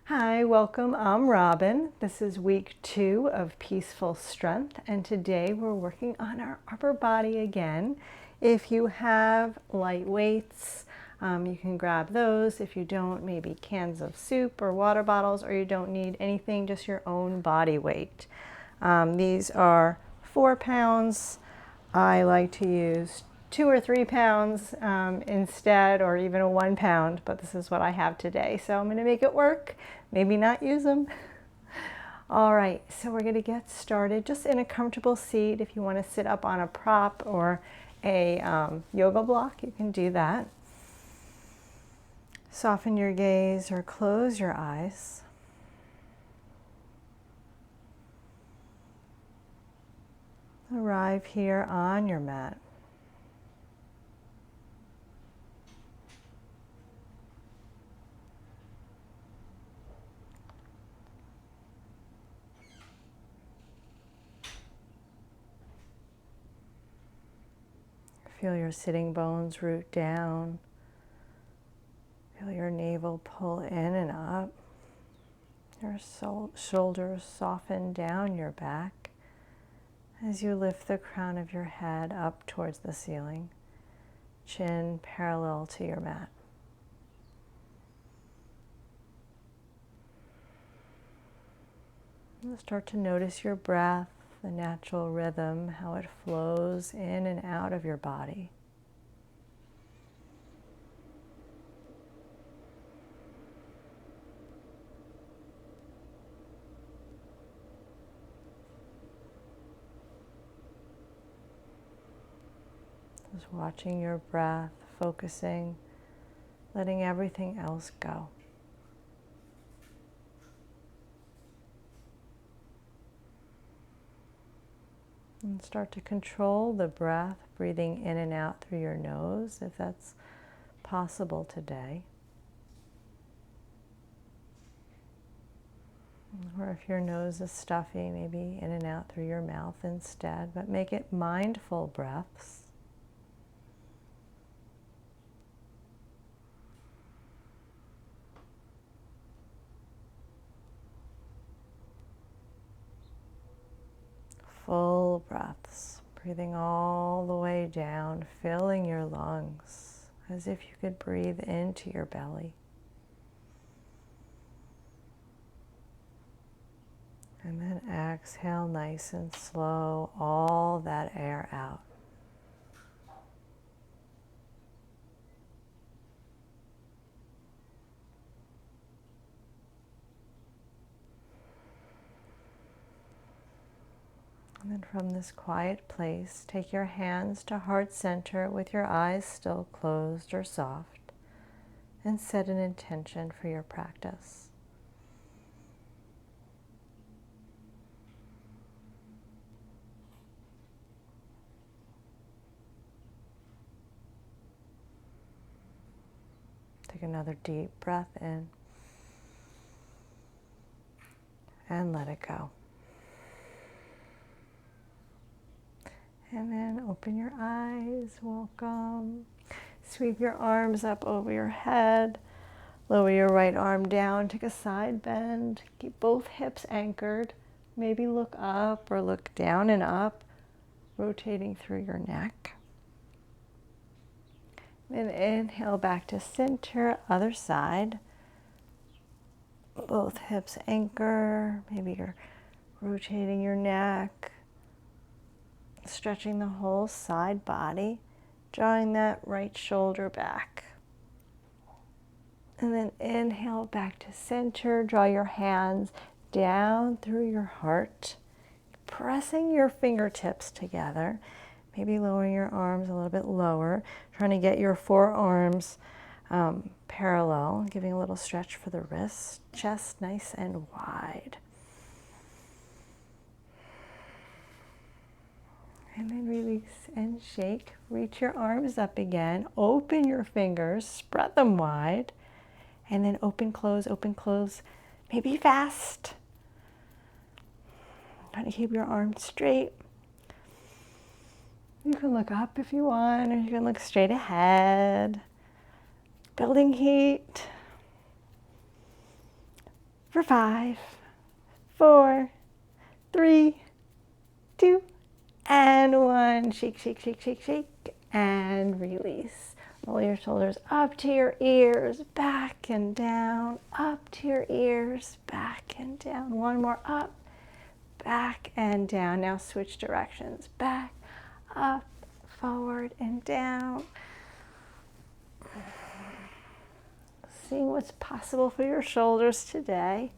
Hi, welcome. I'm Robin. This is week 2 of Peaceful Strength, and today we're working on our upper body again. If you have light weights, you can grab those. If you don't, maybe cans of soup or water bottles, or you don't need anything, just your own body weight. These are 4 pounds. I like to use 2 or 3 pounds instead, or even a 1 pound, but this is what I have today. So I'm going to make it work, maybe not use them. All right, so we're going to get started just in a comfortable seat. If you want to sit up on a prop or a yoga block, you can do that. Soften your gaze or close your eyes. Arrive here on your mat. Feel your sitting bones root down. Feel your navel pull in and up. Your shoulders soften down your back as you lift the crown of your head up towards the ceiling, chin parallel to your mat. And start to notice your breath, the natural rhythm, how it flows in and out of your body. Just watching your breath, focusing, letting everything else go. And start to control the breath, breathing in and out through your nose, if that's possible today. Or if your nose is stuffy, maybe in and out through your mouth instead, but make it mindful breaths. Full breaths, breathing all the way down, filling your lungs as if you could breathe into your belly. And then exhale nice and slow, all that air out. And then from this quiet place, take your hands to heart center with your eyes still closed or soft, and set an intention for your practice. Take another deep breath in and let it go. And then open your eyes, welcome. Sweep your arms up over your head. Lower your right arm down, take a side bend. Keep both hips anchored. Maybe look up or look down and up, rotating through your neck. Then inhale back to center, other side. Both hips anchor. Maybe you're rotating your neck, stretching the whole side body, drawing that right shoulder back. And then inhale back to center, draw your hands down through your heart, pressing your fingertips together, maybe lowering your arms a little bit lower, trying to get your forearms parallel, giving a little stretch for the wrists, chest nice and wide. And then release and shake. Reach your arms up again. Open your fingers, spread them wide. And then open, close, maybe fast. Try to keep your arms straight. You can look up if you want, or you can look straight ahead. Building heat. for 5, 4, 3, 2, and 1. Shake, shake, shake, shake, shake, and release. Roll your shoulders up to your ears, back and down, up to your ears, back and down. One more, up, back and down. Now switch directions, back, up, forward and down. Seeing what's possible for your shoulders today.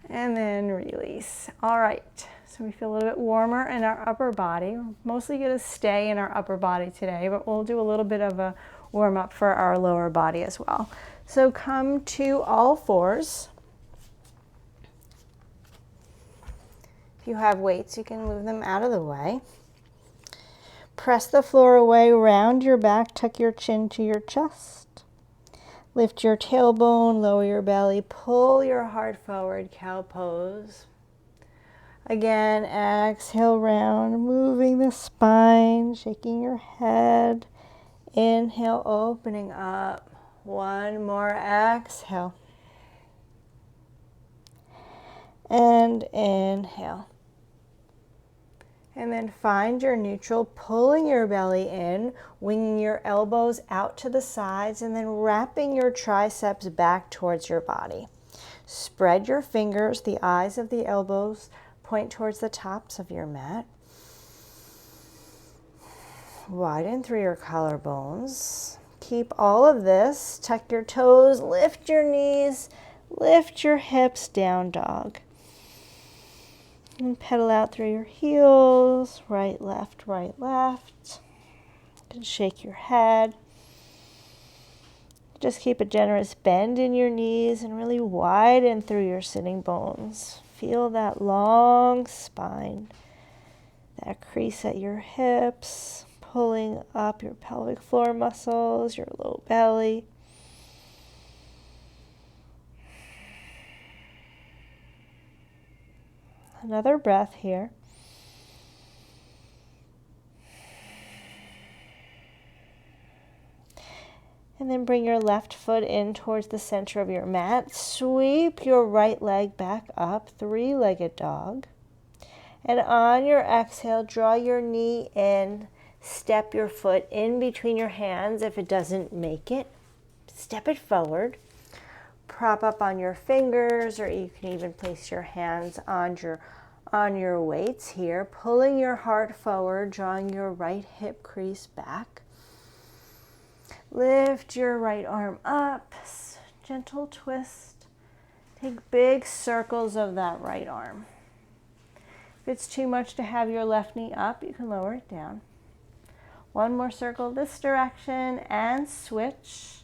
And then release. All right, so we feel a little bit warmer in our upper body. We're mostly going to stay in our upper body today, but we'll do a little bit of a warm up for our lower body as well. So come to all fours. If you have weights, you can move them out of the way. Press the floor away, round your back, tuck your chin to your chest. Lift your tailbone, lower your belly, pull your heart forward, cow pose. Again, exhale, round, moving the spine, shaking your head. Inhale, opening up. One more exhale. And inhale. And then find your neutral, pulling your belly in, winging your elbows out to the sides, and then wrapping your triceps back towards your body. Spread your fingers, the eyes of the elbows point towards the tops of your mat. Widen through your collarbones. Keep all of this. Tuck your toes, lift your knees, lift your hips, down dog. And pedal out through your heels, right, left, right, left. You can shake your head. Just keep a generous bend in your knees and really widen through your sitting bones. Feel that long spine, that crease at your hips, pulling up your pelvic floor muscles, your low belly. Another breath here. And then bring your left foot in towards the center of your mat. Sweep your right leg back up, three-legged dog. And on your exhale, draw your knee in. Step your foot in between your hands. If it doesn't make it, step it forward. Prop up on your fingers, or you can even place your hands on your weights here, pulling your heart forward, drawing your right hip crease back. Lift your right arm up, gentle twist. Take big circles of that right arm. If it's too much to have your left knee up, you can lower it down. One more circle this direction and switch.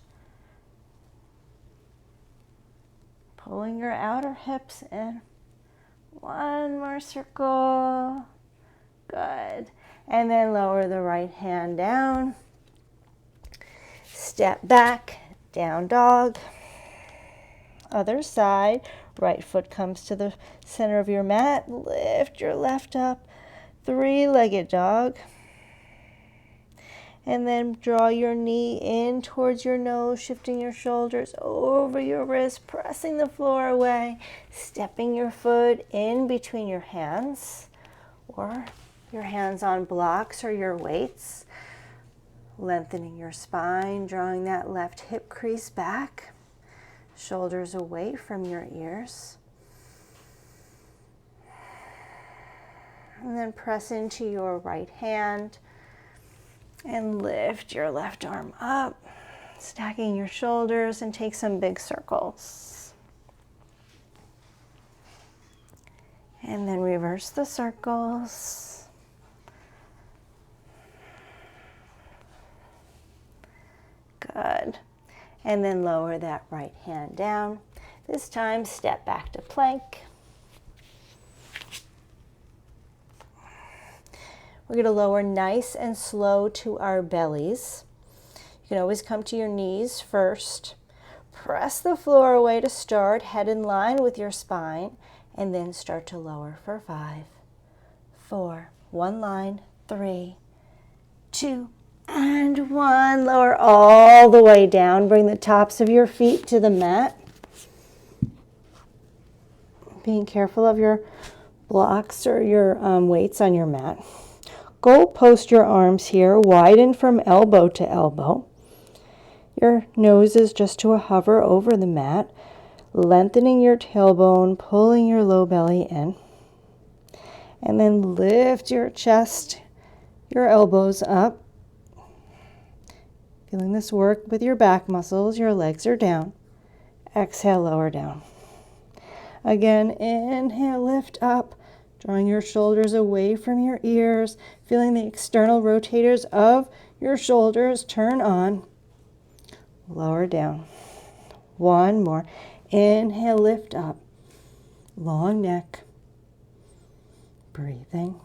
Pulling your outer hips in. One more circle. Good. And then lower the right hand down. Step back, down dog. Other side. Right foot comes to the center of your mat. Lift your left up. Three-legged dog. And then draw your knee in towards your nose, shifting your shoulders over your wrist, pressing the floor away, stepping your foot in between your hands, or your hands on blocks or your weights, lengthening your spine, drawing that left hip crease back, shoulders away from your ears. And then press into your right hand. And lift your left arm up, stacking your shoulders, and take some big circles. And then reverse the circles. Good. And then lower that right hand down. This time, step back to plank. We're going to lower nice and slow to our bellies. You can always come to your knees first. Press the floor away to start. Head in line with your spine. And then start to lower for 5, 4, one line, 3, 2, and 1. Lower all the way down. Bring the tops of your feet to the mat. being careful of your blocks or your weights on your mat. Goal post your arms here, widen from elbow to elbow. Your nose is just to a hover over the mat, lengthening your tailbone, pulling your low belly in. And then lift your chest, your elbows up. Feeling this work with your back muscles, your legs are down. Exhale, lower down. Again, inhale, lift up, drawing your shoulders away from your ears, feeling the external rotators of your shoulders turn on. Lower down. One more. Inhale, lift up. Long neck. Breathing.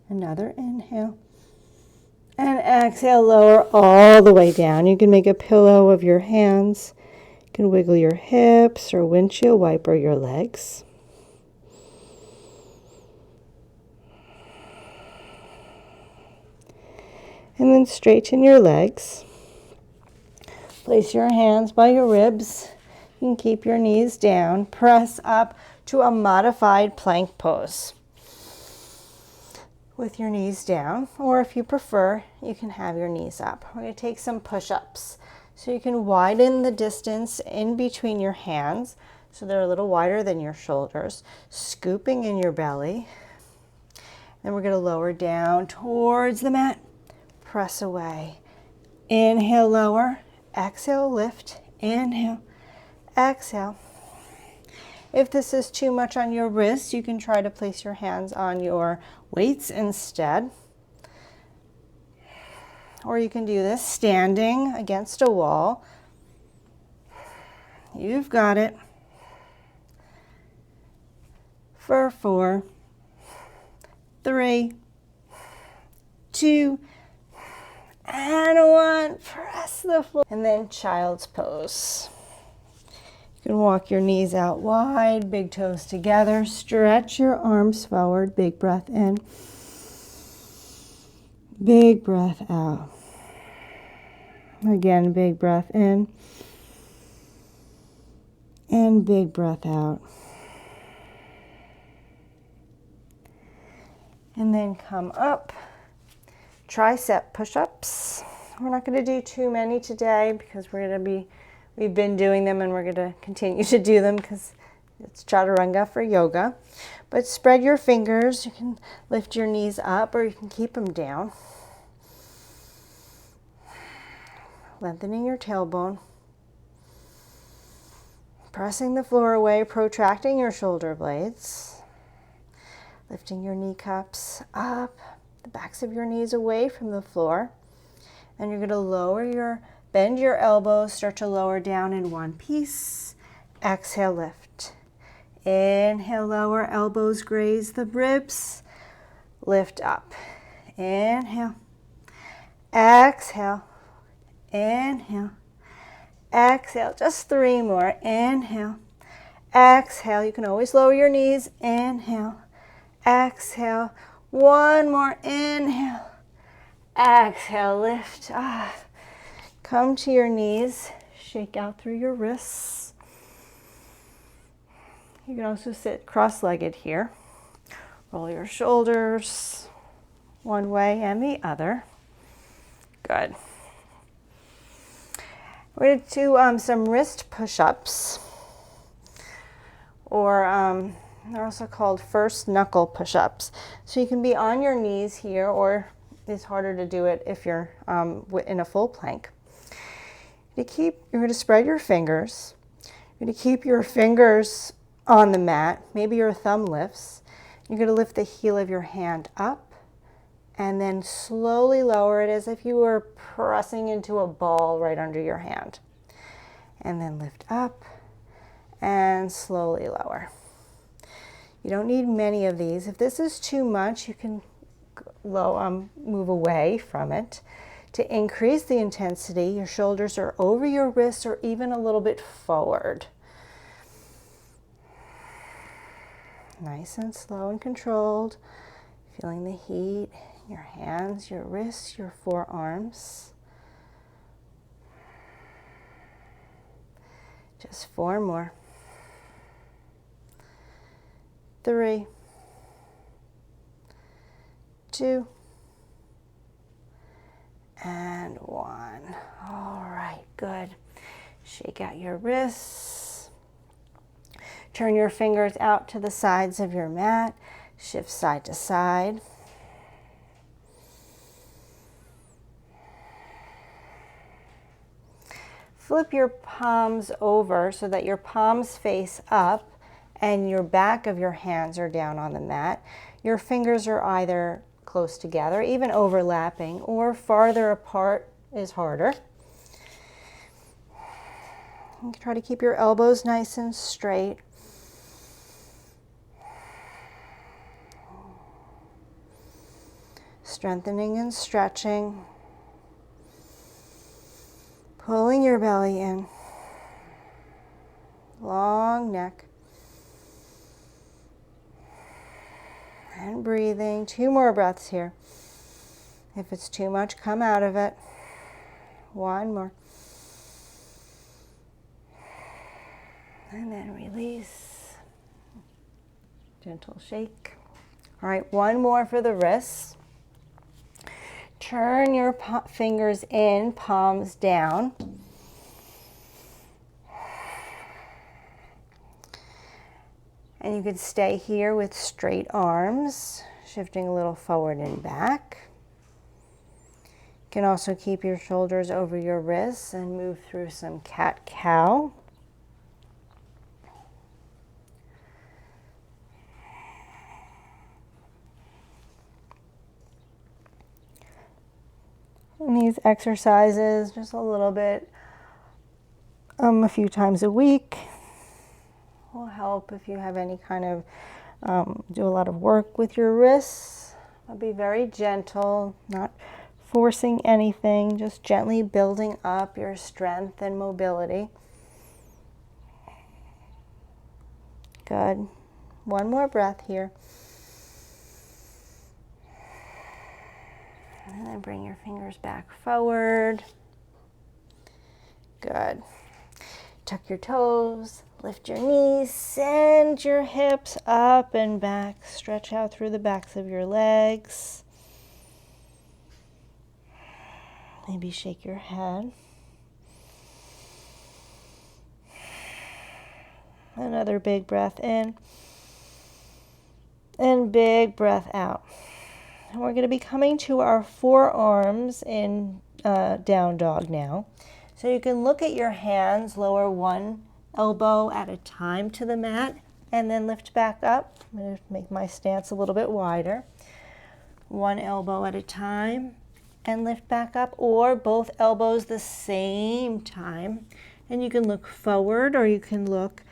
Another inhale. And exhale, lower all the way down. You can make a pillow of your hands. You can wiggle your hips or windshield wiper your legs. And then straighten your legs. Place your hands by your ribs. You can keep your knees down. Press up to a modified plank pose with your knees down, or if you prefer, you can have your knees up. We're going to take some push-ups. So you can widen the distance in between your hands so they're a little wider than your shoulders, scooping in your belly. Then we're going to lower down towards the mat. Press away. Inhale, lower. Exhale, lift. Inhale. Exhale. If this is too much on your wrists, you can try to place your hands on your weights instead. Or you can do this standing against a wall. You've got it. For 4, 3, 2, and 1. Press the floor. And then child's pose. You can walk your knees out wide, big toes together. Stretch your arms forward. Big breath in. Big breath out. Again, big breath in. And big breath out. And then come up. Tricep push-ups. We're not going to do too many today because we've been doing them and we're going to continue to do them because it's chaturanga for yoga. But spread your fingers. You can lift your knees up or you can keep them down. Lengthening your tailbone. Pressing the floor away, protracting your shoulder blades. Lifting your kneecaps up, the backs of your knees away from the floor. And you're going to bend your elbows, start to lower down in one piece. Exhale, lift. Inhale, lower, elbows graze the ribs. Lift up. Inhale. Exhale. Inhale. Exhale. Just 3 more. Inhale. Exhale. You can always lower your knees. Inhale. Exhale. 1 more. Inhale. Exhale. Lift. Come to your knees. Shake out through your wrists. You can also sit cross-legged here. Roll your shoulders one way and the other. Good. We're going to do some wrist push-ups, or they're also called first knuckle push-ups. So you can be on your knees here, or it's harder to do it if you're in a full plank. You're going to spread your fingers. You're going to keep your fingers on the mat. Maybe your thumb lifts. You're going to lift the heel of your hand up and then slowly lower it as if you were pressing into a ball right under your hand. And then lift up and slowly lower. You don't need many of these. If this is too much, you can move away from it. To increase the intensity, your shoulders are over your wrists or even a little bit forward. Nice and slow and controlled. Feeling the heat in your hands, your wrists, your forearms. Just 4 more. 3, 2, and 1. All right, good. Shake out your wrists. Turn your fingers out to the sides of your mat. Shift side to side. Flip your palms over so that your palms face up and your back of your hands are down on the mat. Your fingers are either close together, even overlapping, or farther apart is harder. You can try to keep your elbows nice and straight. Strengthening and stretching. Pulling your belly in. Long neck. And breathing. 2 more breaths here. If it's too much, come out of it. 1 more. And then release. Gentle shake. All right, 1 more for the wrists. Turn your fingers in, palms down. And you could stay here with straight arms, shifting a little forward and back. You can also keep your shoulders over your wrists and move through some cat-cow. And these exercises, just a little bit, a few times a week, will help if you have any kind of, do a lot of work with your wrists. I'll be very gentle, not forcing anything, just gently building up your strength and mobility. Good. 1 more breath here. And then bring your fingers back forward. Good. Tuck your toes, lift your knees, send your hips up and back. Stretch out through the backs of your legs. Maybe shake your head. Another big breath in. And big breath out. And we're going to be coming to our forearms in down dog now. So you can look at your hands, lower 1 elbow at a time to the mat, and then lift back up. I'm going to make my stance a little bit wider. 1 elbow at a time, and lift back up, or both elbows the same time. And you can look forward, or you can look,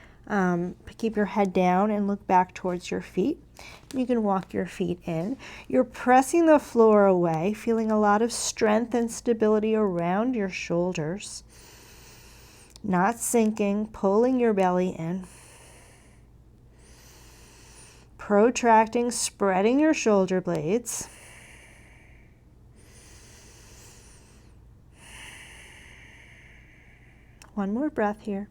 keep your head down and look back towards your feet. You can walk your feet in. You're pressing the floor away, feeling a lot of strength and stability around your shoulders. Not sinking, pulling your belly in. Protracting, spreading your shoulder blades. One more breath here.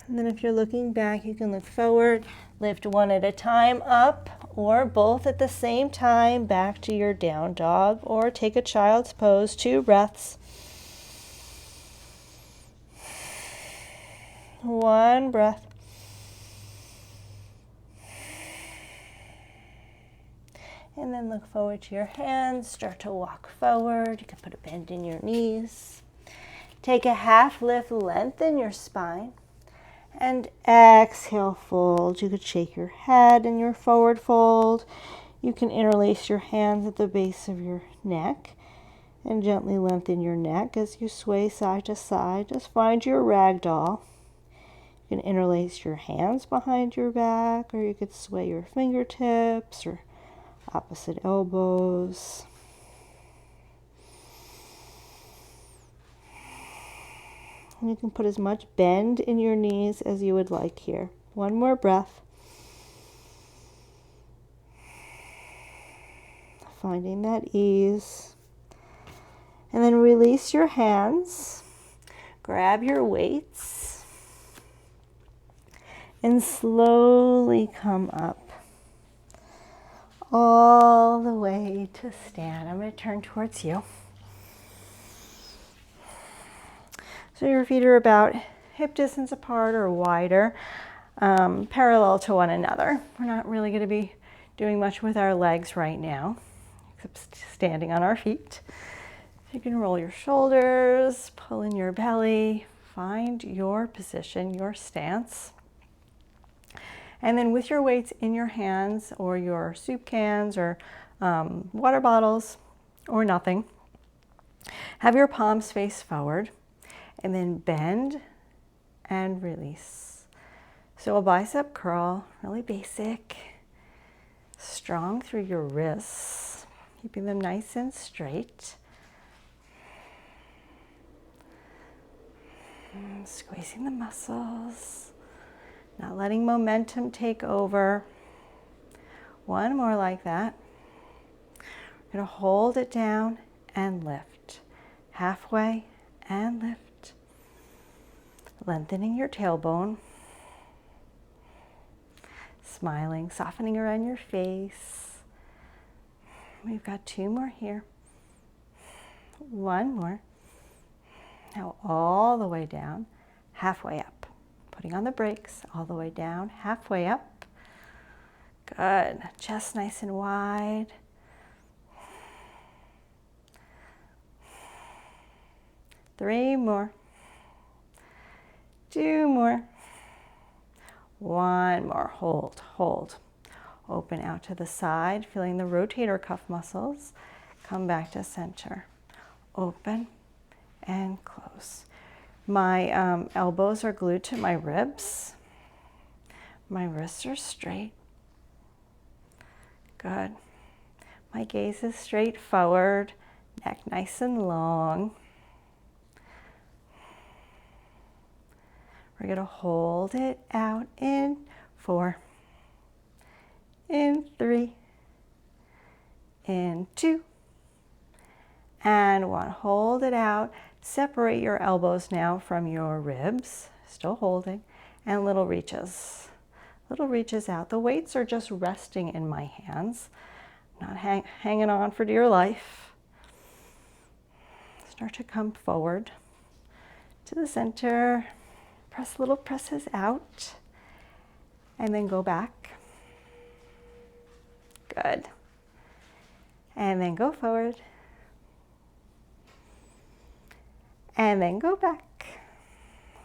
And then if you're looking back, you can look forward, lift 1 at a time up, or both at the same time back to your down dog, or take a child's pose, 2 breaths. 1 breath. And then look forward to your hands, start to walk forward. You can put a bend in your knees. Take a half lift, lengthen your spine. And exhale, fold. You could shake your head in your forward fold. You can interlace your hands at the base of your neck and gently lengthen your neck as you sway side to side. Just find your ragdoll. You can interlace your hands behind your back, or you could sway your fingertips or opposite elbows. And you can put as much bend in your knees as you would like here. 1 more breath. Finding that ease. And then release your hands. Grab your weights. And slowly come up all the way to stand. I'm going to turn towards you. So your feet are about hip distance apart or wider, parallel to one another. We're not really going to be doing much with our legs right now, except standing on our feet. You can roll your shoulders, pull in your belly, find your position, your stance. And then with your weights in your hands or your soup cans or water bottles or nothing, have your palms face forward and then bend and release. So a bicep curl, really basic, strong through your wrists, keeping them nice and straight. And squeezing the muscles, not letting momentum take over. One more like that. We're going to hold it down and lift. Halfway and lift. Lengthening your tailbone. Smiling, softening around your face. We've got 2 more here. 1 more. Now all the way down, halfway up. Putting on the brakes, all the way down, halfway up. Good. Chest nice and wide. Three more. 2 more. 1 more. Hold, hold. Open out to the side, feeling the rotator cuff muscles. Come back to center. Open and close. My elbows are glued to my ribs. My wrists are straight. Good. My gaze is straight forward, neck nice and long. We're going to hold it out in 4, in 3, in 2, and 1. Hold it out. Separate your elbows now from your ribs, still holding, and little reaches. Little reaches out. The weights are just resting in my hands, not hanging on for dear life. Start to come forward to the center. Press little presses out, and then go back. Good. And then go forward. And then go back.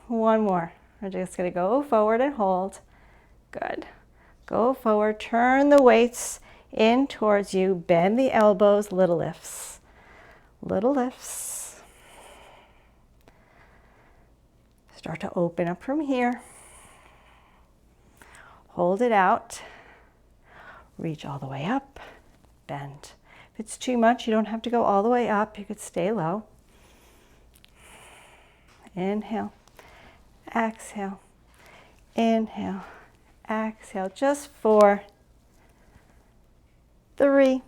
1 more. We're just going to go forward and hold. Good. Go forward. Turn the weights in towards you. Bend the elbows. Little lifts. Little lifts. Start to open up from here. Hold it out. Reach all the way up. Bend. If it's too much, you don't have to go all the way up. You could stay low. Inhale, exhale, inhale, exhale. Just 4, 3,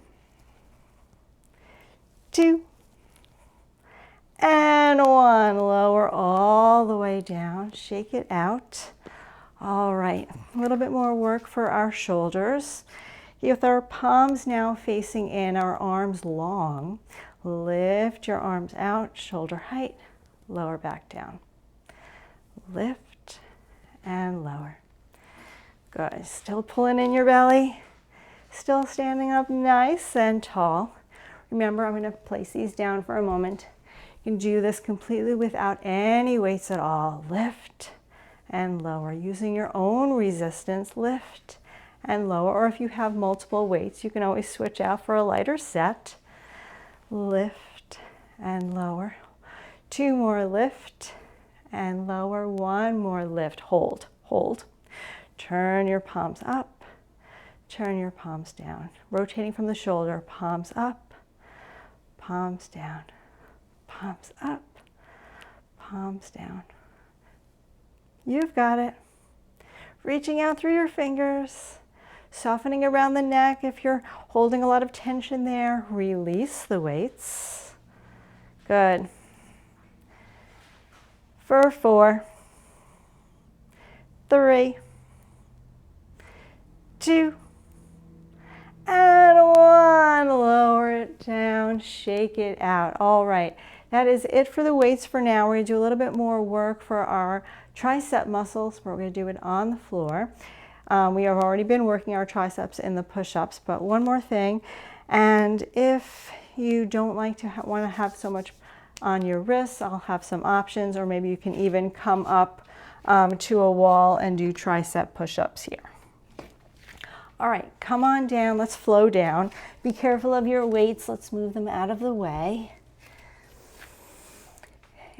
2, and 1. Lower all the way down. Shake it out. All right, a little bit more work for our shoulders. With our palms now facing in, our arms long, lift your arms out, shoulder height. Lower back down. Lift and lower. Good. Still pulling in your belly. Still standing up nice and tall. Remember, I'm going to place these down for a moment. You can do this completely without any weights at all. Lift and lower. Using your own resistance, lift and lower. Or if you have multiple weights, you can always switch out for a lighter set. Lift and lower. 2 more, lift and lower. 1 more, lift. Hold, hold. Turn your palms up. Turn your palms down. Rotating from the shoulder, palms up, palms down, palms up, palms down. You've got it. Reaching out through your fingers, softening around the neck. If you're holding a lot of tension there, release the weights. Good. For 4, 3, 2, and 1. Lower it down, shake it out. All right, that is it for the weights for now. We're going to do a little bit more work for our tricep muscles. We're going to do it on the floor. We have already been working our triceps in the push-ups, but one more thing. And if you don't like to want to have so much on your wrists, I'll have some options, or maybe you can even come up to a wall and do tricep push-ups here. All right, come on down, let's flow down. Be careful of your weights, let's move them out of the way.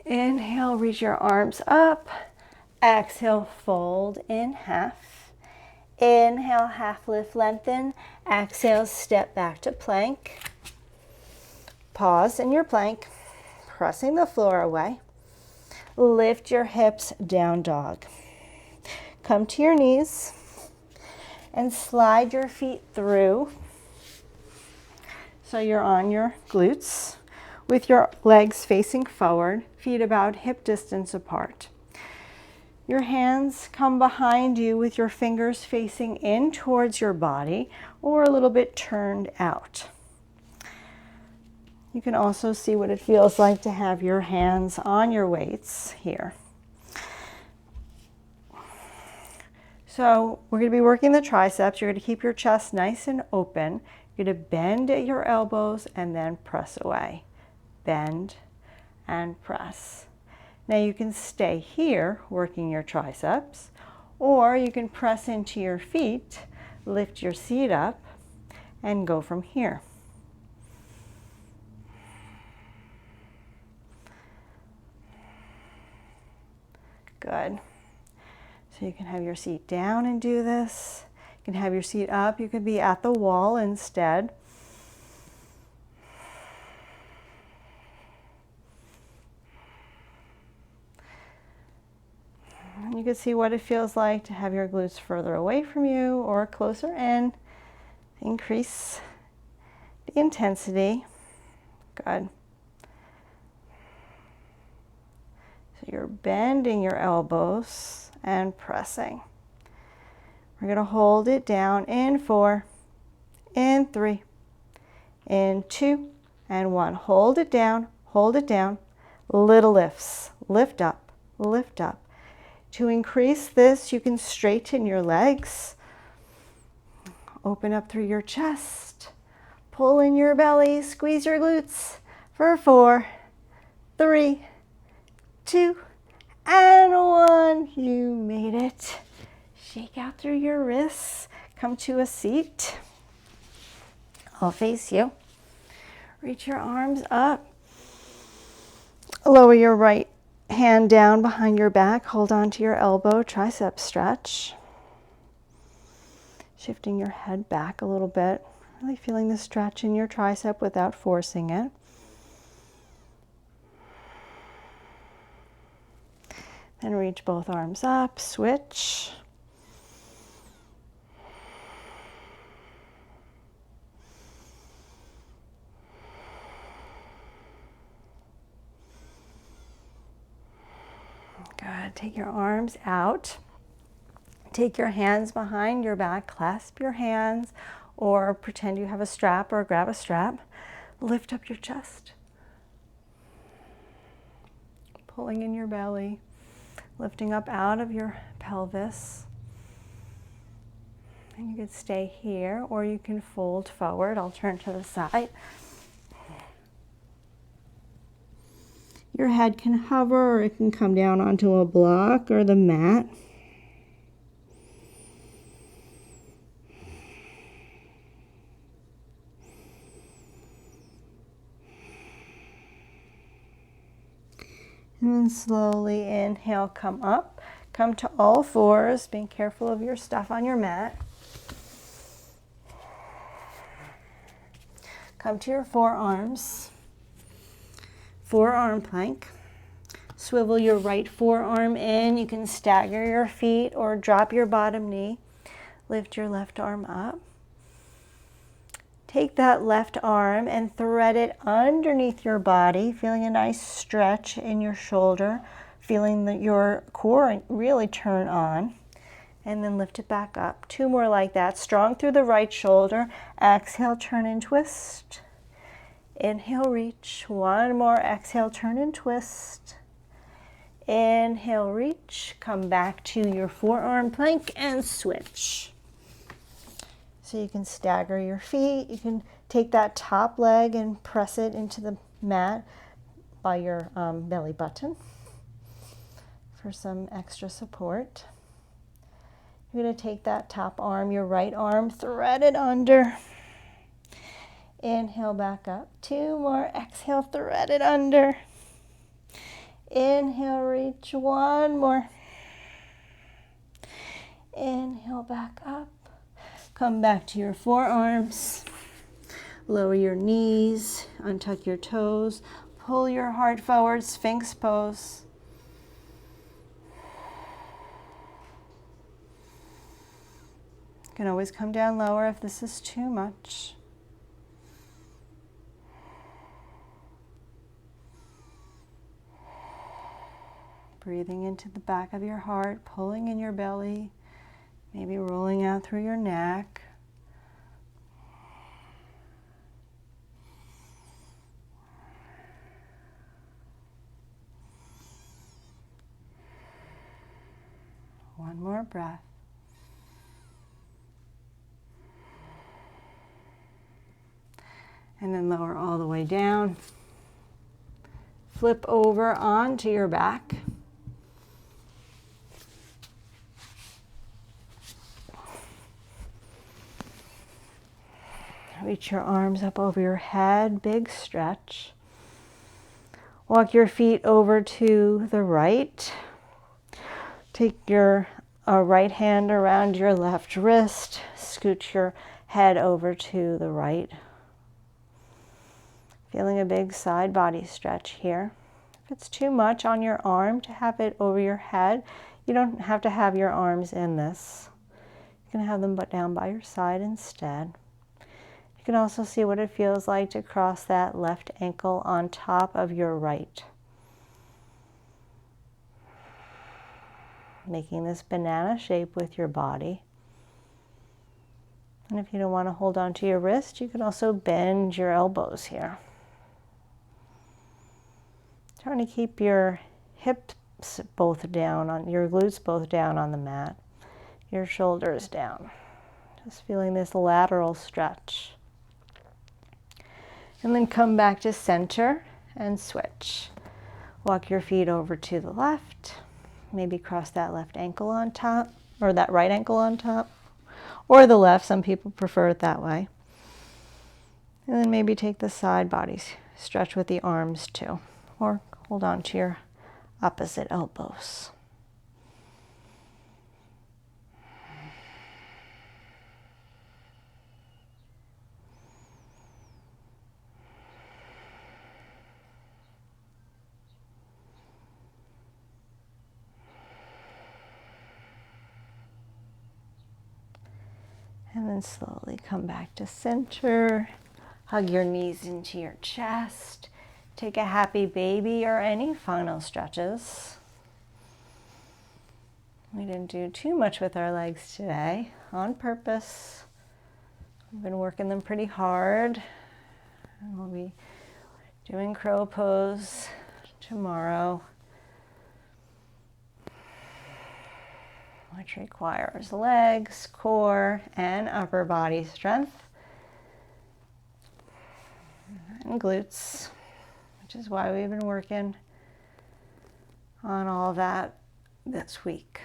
Inhale, reach your arms up. Exhale, fold in half. Inhale, half lift, lengthen. Exhale, step back to plank. Pause in your plank, pressing the floor away. Lift your hips, down dog. Come to your knees and slide your feet through so you're on your glutes with your legs facing forward, feet about hip distance apart. Your hands come behind you with your fingers facing in towards your body or a little bit turned out. You can also see what it feels like to have your hands on your weights here. So we're going to be working the triceps. You're going to keep your chest nice and open. You're going to bend at your elbows and then press away. Bend and press. Now you can stay here working your triceps, or you can press into your feet, lift your seat up, and go from here. Good. So you can have your seat down and do this. You can have your seat up. You could be at the wall instead. And you can see what it feels like to have your glutes further away from you or closer in. Increase the intensity. Good. So you're bending your elbows and pressing. We're going to hold it down in 4, in 3, in 2, and 1. Hold it down, hold it down. Little lifts. Lift up, lift up. To increase this, you can straighten your legs. Open up through your chest. Pull in your belly, squeeze your glutes for 4, 3, 2, and 1. You made it. Shake out through your wrists. Come to a seat. I'll face you. Reach your arms up. Lower your right hand down behind your back. Hold on to your elbow. Tricep stretch. Shifting your head back a little bit. Really feeling the stretch in your tricep without forcing it. Then reach both arms up. Switch. Good. Take your arms out. Take your hands behind your back. Clasp your hands or pretend you have a strap or grab a strap. Lift up your chest. Pulling in your belly. Lifting up out of your pelvis. And you can stay here or you can fold forward. I'll turn to the side. Your head can hover or it can come down onto a block or the mat. And then slowly inhale, come up. Come to all fours, being careful of your stuff on your mat. Come to your forearms. Forearm plank. Swivel your right forearm in. You can stagger your feet or drop your bottom knee. Lift your left arm up. Take that left arm and thread it underneath your body, feeling a nice stretch in your shoulder, feeling that your core really turn on. and then lift it back up. 2 more like that. Strong through the right shoulder. Exhale, turn and twist. Inhale, reach. 1 more. Exhale, turn and twist. Inhale, reach. Come back to your forearm plank and switch. So you can stagger your feet. You can take that top leg and press it into the mat by your belly button for some extra support. You're going to take that top arm, your right arm, thread it under. Inhale, back up. 2 more. Exhale, thread it under. Inhale, reach. 1 more. Inhale, back up. Come back to your forearms. Lower your knees, untuck your toes, pull your heart forward, Sphinx pose. You can always come down lower if this is too much. Breathing into the back of your heart, pulling in your belly, maybe rolling out through your neck. One more breath. And then lower all the way down. Flip over onto your back. Reach your arms up over your head, big stretch. Walk your feet over to the right. Take your right hand around your left wrist. Scoot your head over to the right. Feeling a big side body stretch here. If it's too much on your arm to have it over your head, you don't have to have your arms in this. You can have them down by your side instead. You can also see what it feels like to cross that left ankle on top of your right. Making this banana shape with your body. And if you don't want to hold on to your wrist, you can also bend your elbows here. Trying to keep your hips both down, on your glutes both down on the mat, your shoulders down. Just feeling this lateral stretch. And then come back to center and switch. Walk your feet over to the left. Maybe cross that left ankle on top, or that right ankle on top, or the left. Some people prefer it that way. And then maybe take the side bodies, stretch with the arms too, or hold on to your opposite elbows. And then slowly come back to center. Hug your knees into your chest. Take a happy baby or any final stretches. We didn't do too much with our legs today, on purpose. We've been working them pretty hard. And we'll be doing crow pose tomorrow, which requires legs, core, and upper body strength, and glutes, which is why we've been working on all that this week.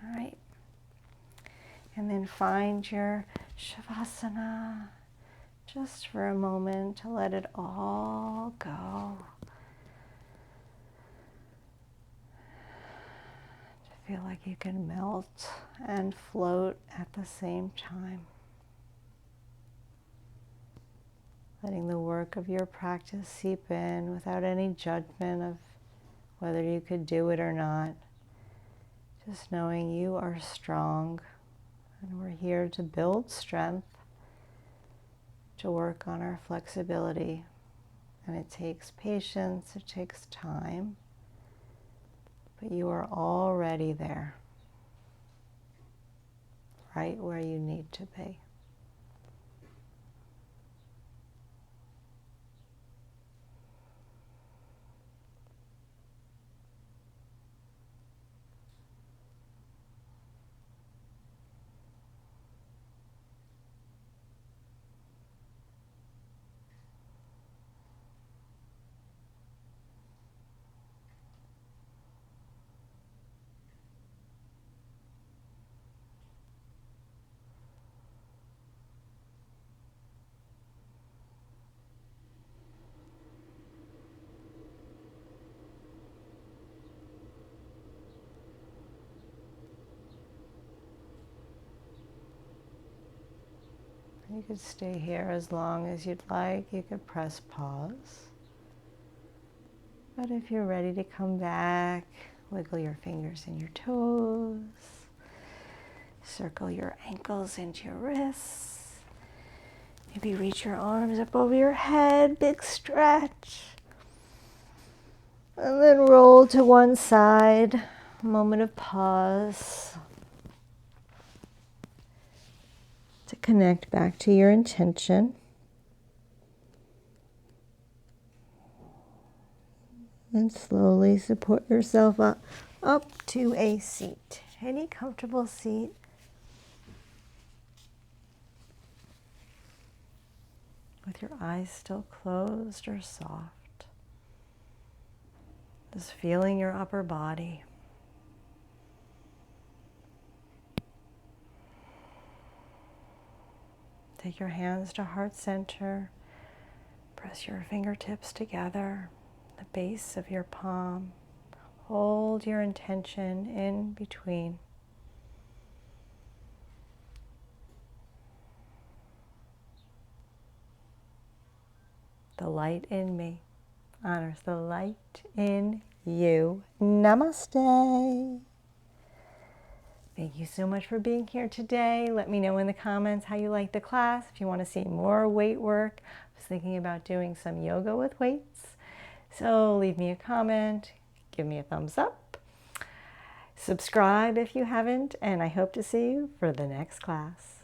All right. And then find your shavasana just for a moment to let it all go. Feel like you can melt and float at the same time. Letting the work of your practice seep in without any judgment of whether you could do it or not. Just knowing you are strong and we're here to build strength, to work on our flexibility. And it takes patience, it takes time. But you are already there. right where you need to be. You could stay here as long as you'd like. You could press pause. But if you're ready to come back, wiggle your fingers and your toes. Circle your ankles into your wrists. Maybe reach your arms up over your head, big stretch. And then roll to one side. A moment of pause. To connect back to your intention. And slowly support yourself up to a seat. Any comfortable seat. With your eyes still closed or soft. Just feeling your upper body. Take your hands to heart center. Press your fingertips together, the base of your palm. Hold your intention in between. The light in me honors the light in you. Namaste. Thank you so much for being here today. Let me know in the comments how you like the class. If you want to see more weight work, I was thinking about doing some yoga with weights. So leave me a comment, give me a thumbs up, subscribe if you haven't, and I hope to see you for the next class.